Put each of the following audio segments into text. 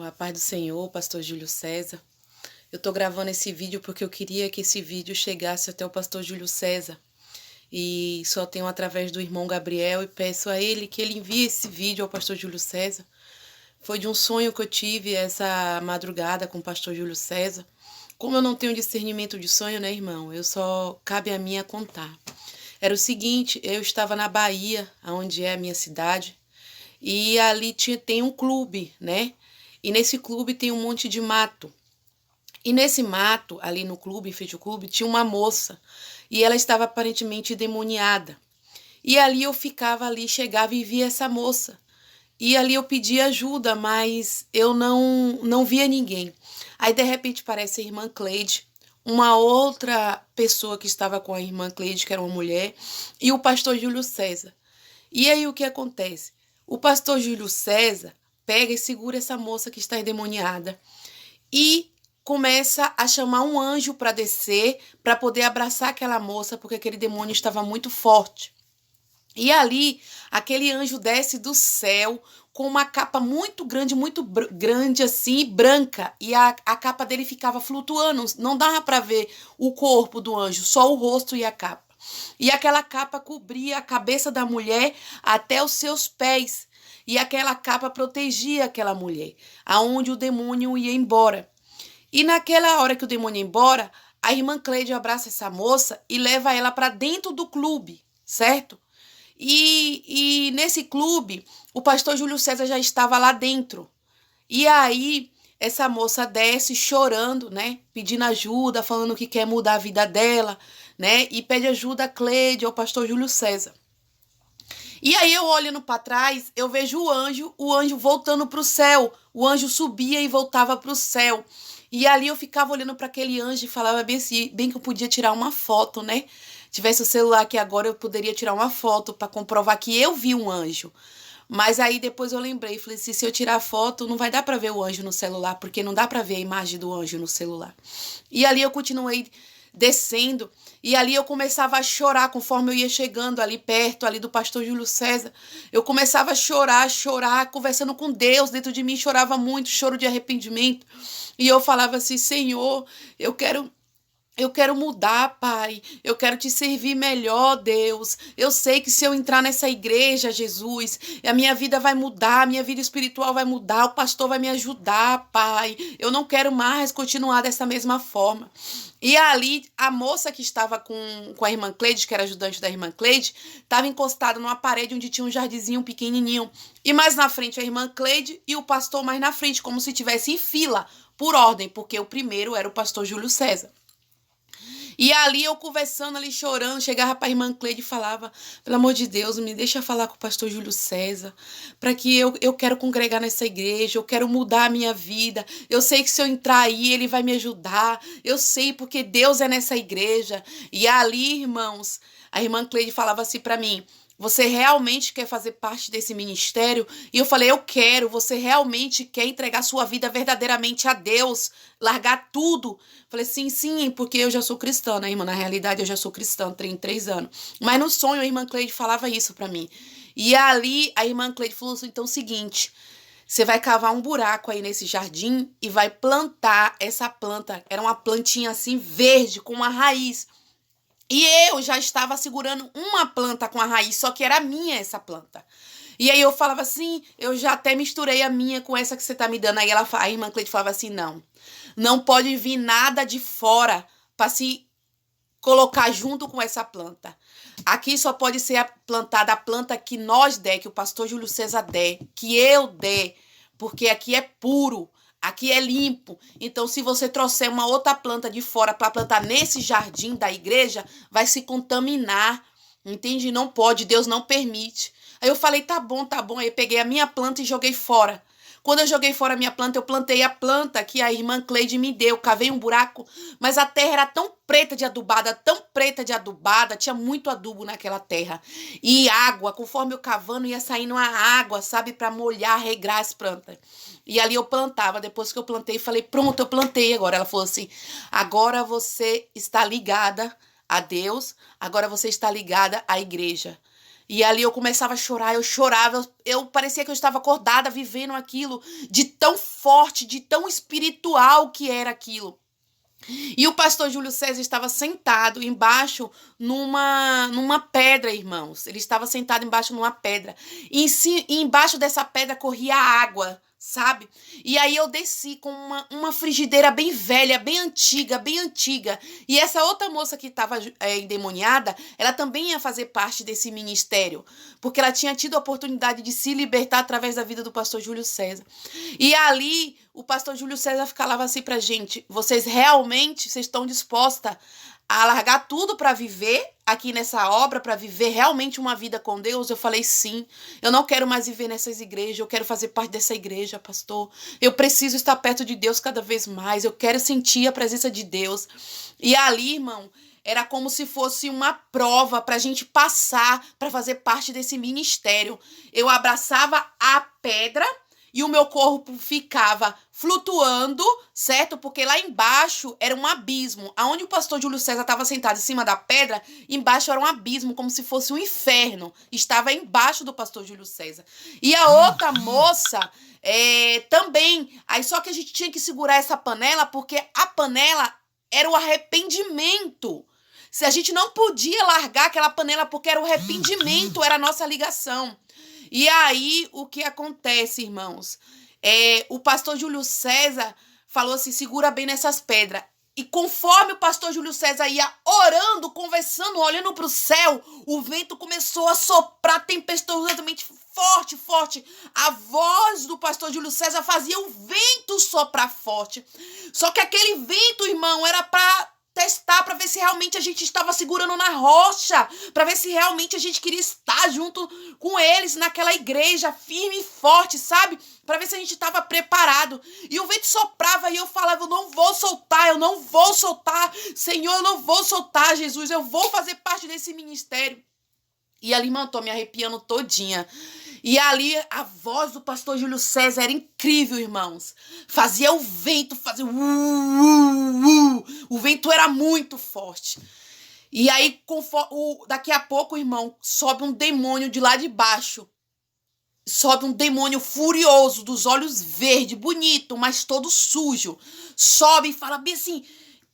A paz do Senhor, pastor Júlio César. Eu tô gravando esse vídeo porque eu queria que esse vídeo chegasse até o pastor Júlio César. E só tenho através do irmão Gabriel e peço a ele que ele envie esse vídeo ao pastor Júlio César. Foi de um sonho que eu tive essa madrugada com o pastor Júlio César. Como eu não tenho discernimento de sonho, né, irmão? Cabe a mim a contar. Era o seguinte, eu estava na Bahia, onde é a minha cidade, e ali tem um clube, né? E nesse clube tem um monte de mato. E nesse mato, ali no clube, em frente ao clube, tinha uma moça. E ela estava aparentemente endemoniada. E ali eu ficava ali, chegava e via essa moça. E ali eu pedia ajuda, mas eu não via ninguém. Aí de repente aparece a irmã Cleide, uma outra pessoa que estava com a irmã Cleide, que era uma mulher, e o pastor Júlio César. E aí o que acontece? O pastor Júlio César pega e segura essa moça que está endemoniada e começa a chamar um anjo para descer, para poder abraçar aquela moça, porque aquele demônio estava muito forte. E ali, aquele anjo desce do céu com uma capa muito grande, grande assim, branca. E a capa dele ficava flutuando, não dava para ver o corpo do anjo, só o rosto e a capa. E aquela capa cobria a cabeça da mulher até os seus pés. E aquela capa protegia aquela mulher, aonde o demônio ia embora. E naquela hora que o demônio ia embora, a irmã Cleide abraça essa moça e leva ela para dentro do clube, certo? E nesse clube, o pastor Júlio César já estava lá dentro. E aí, essa moça desce chorando, né? Pedindo ajuda, falando que quer mudar a vida dela, né? E pede ajuda a Cleide, ao pastor Júlio César. E aí, eu olhando para trás, eu vejo o anjo voltando para o céu. O anjo subia e voltava para o céu. E ali eu ficava olhando para aquele anjo e falava bem assim, bem que eu podia tirar uma foto, né? Tivesse o celular aqui agora, eu poderia tirar uma foto para comprovar que eu vi um anjo. Mas aí depois eu lembrei, falei assim, se eu tirar foto, não vai dar para ver o anjo no celular, porque não dá para ver a imagem do anjo no celular. E ali eu continuei descendo, e ali eu começava a chorar conforme eu ia chegando ali perto, ali do pastor Júlio César. Eu começava a chorar, conversando com Deus dentro de mim, chorava muito, choro de arrependimento. E eu falava assim, Senhor, eu quero mudar, Pai. Eu quero te servir melhor, Deus. Eu sei que se eu entrar nessa igreja, Jesus, a minha vida vai mudar, a minha vida espiritual vai mudar, o pastor vai me ajudar, Pai. Eu não quero mais continuar dessa mesma forma. E ali, a moça que estava com a irmã Cleide, que era ajudante da irmã Cleide, estava encostada numa parede onde tinha um jardinzinho pequenininho. E mais na frente a irmã Cleide e o pastor mais na frente, como se tivesse em fila, por ordem, porque o primeiro era o pastor Júlio César. E ali eu conversando, ali chorando, chegava para a irmã Cleide e falava, pelo amor de Deus, me deixa falar com o pastor Júlio César, para que eu quero congregar nessa igreja, eu quero mudar a minha vida, eu sei que se eu entrar aí, ele vai me ajudar, eu sei porque Deus é nessa igreja. E ali, irmãos, a irmã Cleide falava assim para mim, você realmente quer fazer parte desse ministério? E eu falei, eu quero. Você realmente quer entregar sua vida verdadeiramente a Deus? Largar tudo? Falei, sim, sim, porque eu já sou cristã, né, irmã? Na realidade, eu já sou cristã, tenho 3 anos. Mas no sonho, a irmã Cleide falava isso pra mim. E ali, a irmã Cleide falou assim, então, é o seguinte, você vai cavar um buraco aí nesse jardim e vai plantar essa planta. Era uma plantinha assim, verde, com uma raiz. E eu já estava segurando uma planta com a raiz, só que era minha essa planta. E aí eu falava assim, eu já até misturei a minha com essa que você tá me dando. Aí a irmã Cleide falava assim, não pode vir nada de fora para se colocar junto com essa planta. Aqui só pode ser plantada a planta que nós der, que o pastor Júlio César der, que eu der, porque aqui é puro. Aqui é limpo. Então, se você trouxer uma outra planta de fora para plantar nesse jardim da igreja, vai se contaminar. Entende? Não pode, Deus não permite. Aí eu falei, tá bom, tá bom. Aí eu peguei a minha planta e joguei fora. Quando eu joguei fora a minha planta, eu plantei a planta que a irmã Cleide me deu. Cavei um buraco, mas a terra era tão preta de adubada, tinha muito adubo naquela terra. E água, conforme eu cavando, ia saindo a água, sabe, para molhar, regrar as plantas. E ali eu plantava. Depois que eu plantei, falei, pronto, eu plantei agora. Ela falou assim, agora você está ligada a Deus, agora você está ligada à igreja. E ali eu começava a chorar, eu chorava, eu parecia que eu estava acordada, vivendo aquilo, de tão forte, de tão espiritual que era aquilo. E o pastor Júlio César estava sentado embaixo numa pedra, irmãos. Ele estava sentado embaixo numa pedra. E embaixo dessa pedra corria água, sabe? E aí eu desci com uma frigideira bem velha, bem antiga, bem antiga. E essa outra moça que estava endemoniada, ela também ia fazer parte desse ministério, porque ela tinha tido a oportunidade de se libertar através da vida do pastor Júlio César. E ali o pastor Júlio César falava assim pra gente: vocês estão dispostas a largar tudo para viver aqui nessa obra, para viver realmente uma vida com Deus? Eu falei: sim, eu não quero mais viver nessas igrejas, eu quero fazer parte dessa igreja, pastor. Eu preciso estar perto de Deus cada vez mais, eu quero sentir a presença de Deus. E ali, irmão, era como se fosse uma prova para a gente passar para fazer parte desse ministério. Eu abraçava a pedra e o meu corpo ficava flutuando, certo? Porque lá embaixo era um abismo. Aonde o pastor Júlio César estava sentado em cima da pedra, embaixo era um abismo, como se fosse um inferno. Estava embaixo do pastor Júlio César. E a outra moça também. Aí só que a gente tinha que segurar essa panela, porque a panela era o arrependimento. Se a gente não podia largar aquela panela porque era o arrependimento, era a nossa ligação. E aí, o que acontece, irmãos? O pastor Júlio César falou assim: segura bem nessas pedras. E conforme o pastor Júlio César ia orando, conversando, olhando para o céu, o vento começou a soprar tempestuosamente forte, forte. A voz do pastor Júlio César fazia o vento soprar forte. Só que aquele vento, irmão, era para testar, para ver se realmente a gente estava segurando na rocha, para ver se realmente a gente queria estar junto com eles naquela igreja, firme e forte, sabe? Para ver se a gente estava preparado. E o vento soprava e eu falava: eu não vou soltar, eu não vou soltar, Senhor, eu não vou soltar, Jesus, eu vou fazer parte desse ministério. E ali, irmão, eu tô me arrepiando todinha. E ali a voz do pastor Júlio César era incrível, irmãos. Fazia o vento, fazia o vento era muito forte. E aí, daqui a pouco, irmão, sobe um demônio de lá de baixo. Sobe um demônio furioso, dos olhos verdes, bonito, mas todo sujo. Sobe e fala bem assim...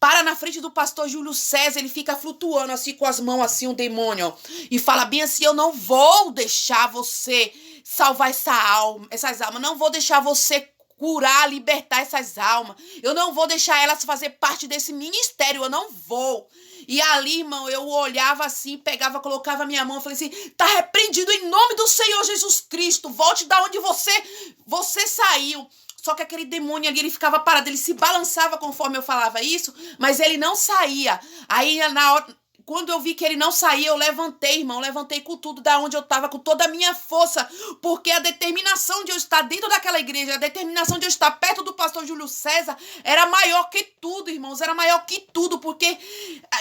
Para na frente do pastor Júlio César, ele fica flutuando assim com as mãos, assim, um demônio, ó, e fala bem assim: eu não vou deixar você salvar essas almas, não vou deixar você curar, libertar essas almas, eu não vou deixar elas fazer parte desse ministério, eu não vou. E ali, irmão, eu olhava assim, pegava, colocava a minha mão, falei assim: tá repreendido em nome do Senhor Jesus Cristo, volte da onde você saiu. Só que aquele demônio ali, ele ficava parado, ele se balançava conforme eu falava isso, mas ele não saía. Aí, na hora, quando eu vi que ele não saía, eu levantei, irmão, levantei com tudo da onde eu estava, com toda a minha força, porque a determinação de eu estar dentro daquela igreja, a determinação de eu estar perto do pastor Júlio César, era maior que tudo, irmãos, era maior que tudo, porque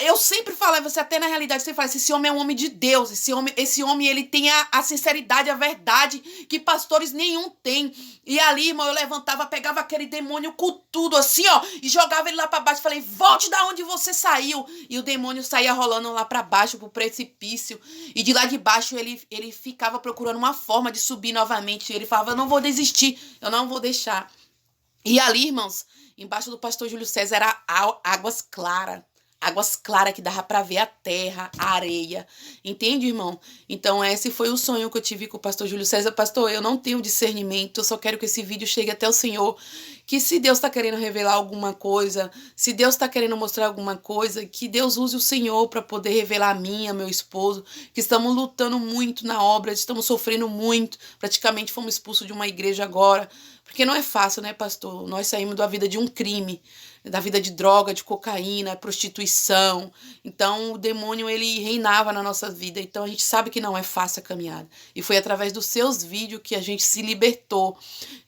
eu sempre falava, você até na realidade, você fala assim: esse homem é um homem de Deus, esse homem ele tem a sinceridade, a verdade, que pastores nenhum tem. E ali, irmão, eu levantava, pegava aquele demônio com tudo, assim, ó, e jogava ele lá pra baixo, falei: volte da onde você saiu. E o demônio saía rolando lá para baixo, pro precipício, e de lá de baixo ele ficava procurando uma forma de subir novamente. Ele falava: eu não vou desistir, eu não vou deixar. E ali, irmãos, embaixo do pastor Júlio César era águas claras que dava para ver a terra, a areia, entende, irmão? Então esse foi o sonho que eu tive com o pastor Júlio César. Pastor, eu não tenho discernimento, eu só quero que esse vídeo chegue até o Senhor, que se Deus está querendo revelar alguma coisa, se Deus está querendo mostrar alguma coisa, que Deus use o Senhor para poder revelar a mim, a meu esposo, que estamos lutando muito na obra, estamos sofrendo muito, praticamente fomos expulsos de uma igreja agora, porque não é fácil, né, pastor? Nós saímos da vida de um crime, da vida de droga, de cocaína, prostituição. Então o demônio, ele reinava na nossa vida. Então a gente sabe que não é fácil a caminhada. E foi através dos seus vídeos que a gente se libertou.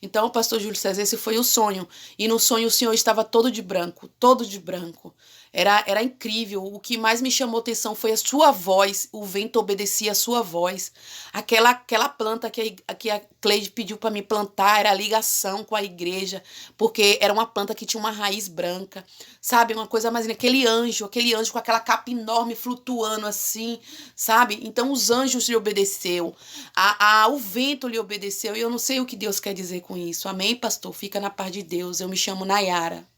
Então, pastor Júlio César, esse foi o sonho. E no sonho o senhor estava todo de branco, todo de branco. Era incrível. O que mais me chamou atenção foi a sua voz. O vento obedecia a sua voz. Aquela planta que a Cleide pediu para me plantar era a ligação com a igreja, porque era uma planta que tinha uma raiz branca, sabe? Uma coisa mais linda. Aquele anjo com aquela capa enorme flutuando assim, sabe? Então os anjos lhe obedeceu, o vento lhe obedeceu, e eu não sei o que Deus quer dizer com isso. Amém, pastor? Fica na paz de Deus. Eu me chamo Nayara.